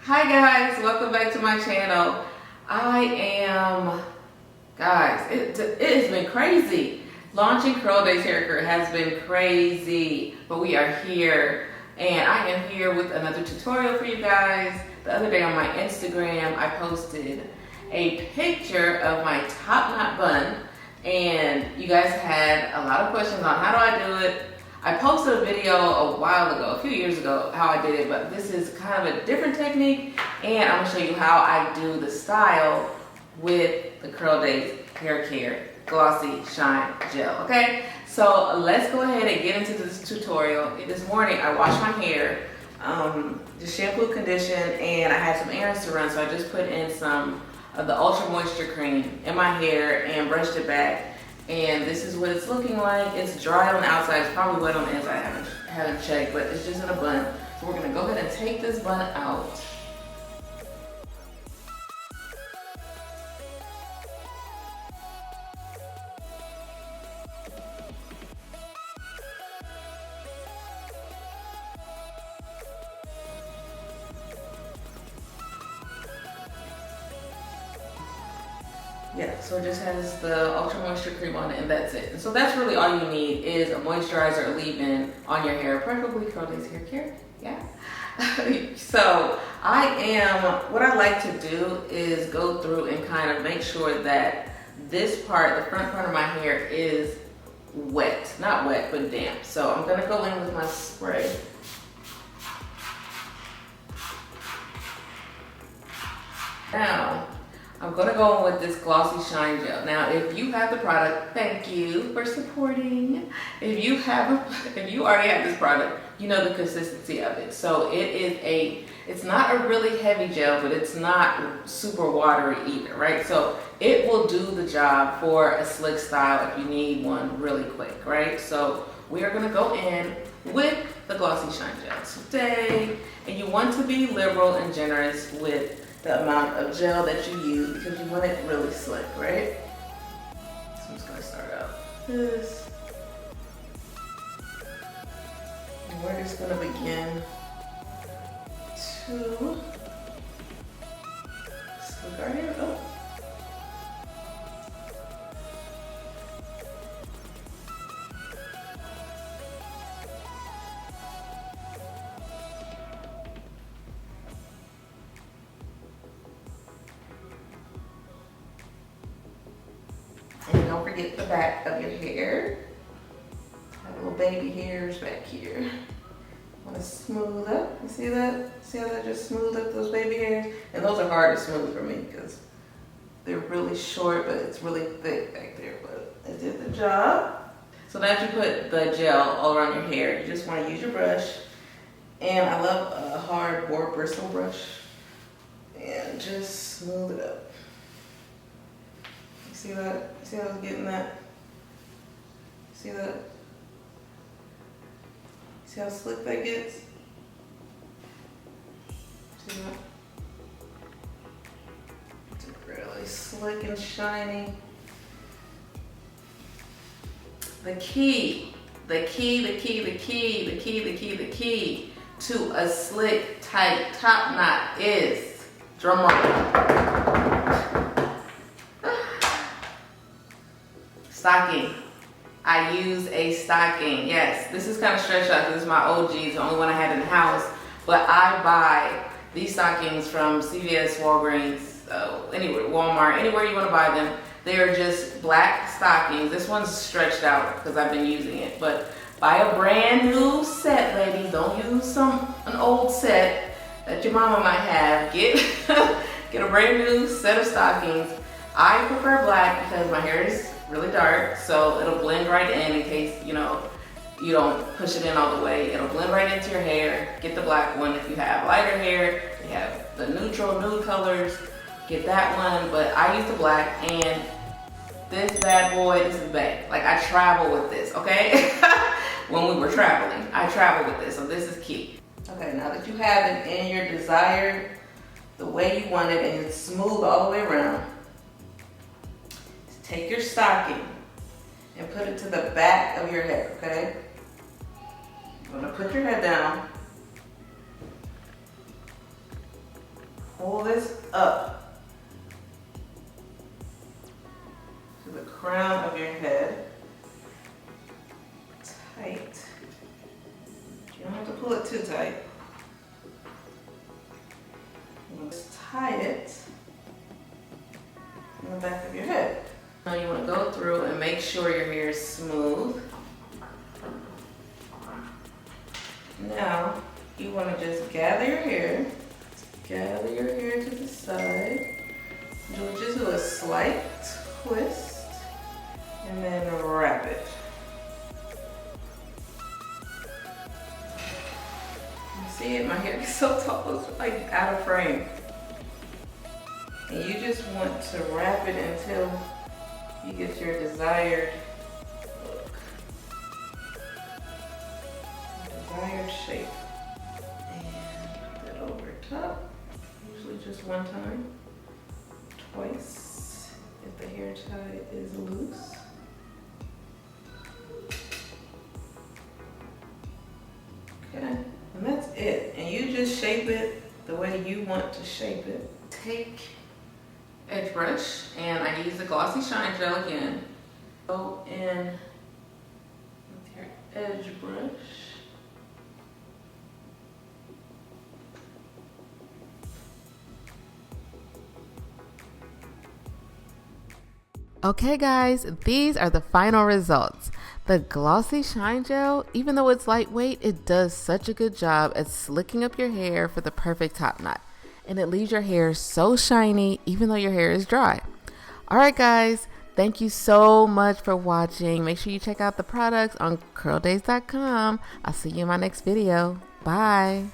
Hi guys, welcome back to my channel. Guys, it has been crazy. Launching CURLDAZE hair care has been crazy, but we are here and I am here with another tutorial for you guys. The other day on my Instagram, I posted a picture of my top knot bun and you guys had a lot of questions on how do I do it. I posted a video a while ago, a few years ago, how I did it, but this is kind of a different technique, and I'm gonna show you how I do the style with the CURLDAZE Hair Care Glossy Shine Gel, okay? So let's go ahead and get into this tutorial. This morning, I washed my hair, just shampoo, condition, and I had some errands to run, so I just put in some of the Ultra Moisture Cream in my hair and brushed it back. And this is what it's looking like. It's dry on the outside, it's probably wet on the inside. I haven't checked, but it's just in a bun. So we're gonna go ahead and take this bun out. Yeah, so it just has the Ultra Moisture Cream on it and that's it. And so that's really all you need is a moisturizer or leave-in on your hair, preferably CURLDAZE Hair Care, yeah. So what I like to do is go through and kind of make sure that this part, the front part of my hair is wet. Not wet, but damp. So I'm gonna go in with my spray. Now, I'm gonna go in with this Glossy Shine Gel. Now, if you have the product, thank you for supporting. If you already have this product, you know the consistency of it. So it's not a really heavy gel, but it's not super watery either, right? So it will do the job for a slick style if you need one really quick, right? So we are gonna go in with the Glossy Shine Gel today, and you want to be liberal and generous with the amount of gel that you use because you want it really slick, right? So I'm just gonna start out with this. And we're just gonna begin to slick our hair up. And don't forget the back of your hair. Have little baby hairs back here. Want to smooth up. You see that? See how that just smoothed up those baby hairs? And those are hard to smooth for me because they're really short, but it's really thick back there. But it did the job. So now that you put the gel all around your hair, you just want to use your brush. And I love a hard boar bristle brush. And just smooth it up. See that? See how I was getting that? See that? See how slick that gets? See that? It's really slick and shiny. The key to a slick, tight top knot is, drum roll, stocking. I use a stocking. Yes, this is kind of stretched out because this is my OG, the only one I had in the house. But I buy these stockings from CVS, Walgreens, anywhere, Walmart, anywhere you want to buy them. They are just black stockings. This one's stretched out because I've been using it. But buy a brand new set, ladies. Don't use an old set that your mama might have. Get a brand new set of stockings. I prefer black because my hair is really dark, so it'll blend right in case, you don't push it in all the way. It'll blend right into your hair. Get the black one. If you have lighter hair, you have the neutral nude colors, get that one. But I use the black, and this bad boy, this is bad. Like, I travel with this, okay? When we were traveling, I travel with this, so this is key. Okay, now that you have it in your desired, the way you want it, and it's smooth all the way around, take your stocking and put it to the back of your hair, okay? You're gonna put your head down pull this up to the crown of your head. Tight. You don't have to pull it too tight. Just tie it in the back of your head. Now you want to go through and make sure your hair is smooth. Now you want to just gather your hair to the side. Just do a slight twist and then wrap it. You see it? My hair is so tall, it's like out of frame. And you just want to wrap it until you get your desired look, desired shape. And put it over top, usually just one time, twice if the hair tie is loose. Okay, and that's it. And you just shape it the way you want to shape it. Take edge brush, and I use the Glossy Shine Gel again. Go in with your edge brush. Okay guys, these are the final results. The Glossy Shine Gel, even though it's lightweight, it does such a good job at slicking up your hair for the perfect top knot. And it leaves your hair so shiny even though your hair is dry. Alright guys, thank you so much for watching. Make sure you check out the products on CURLDAZE.com. I'll see you in my next video. Bye.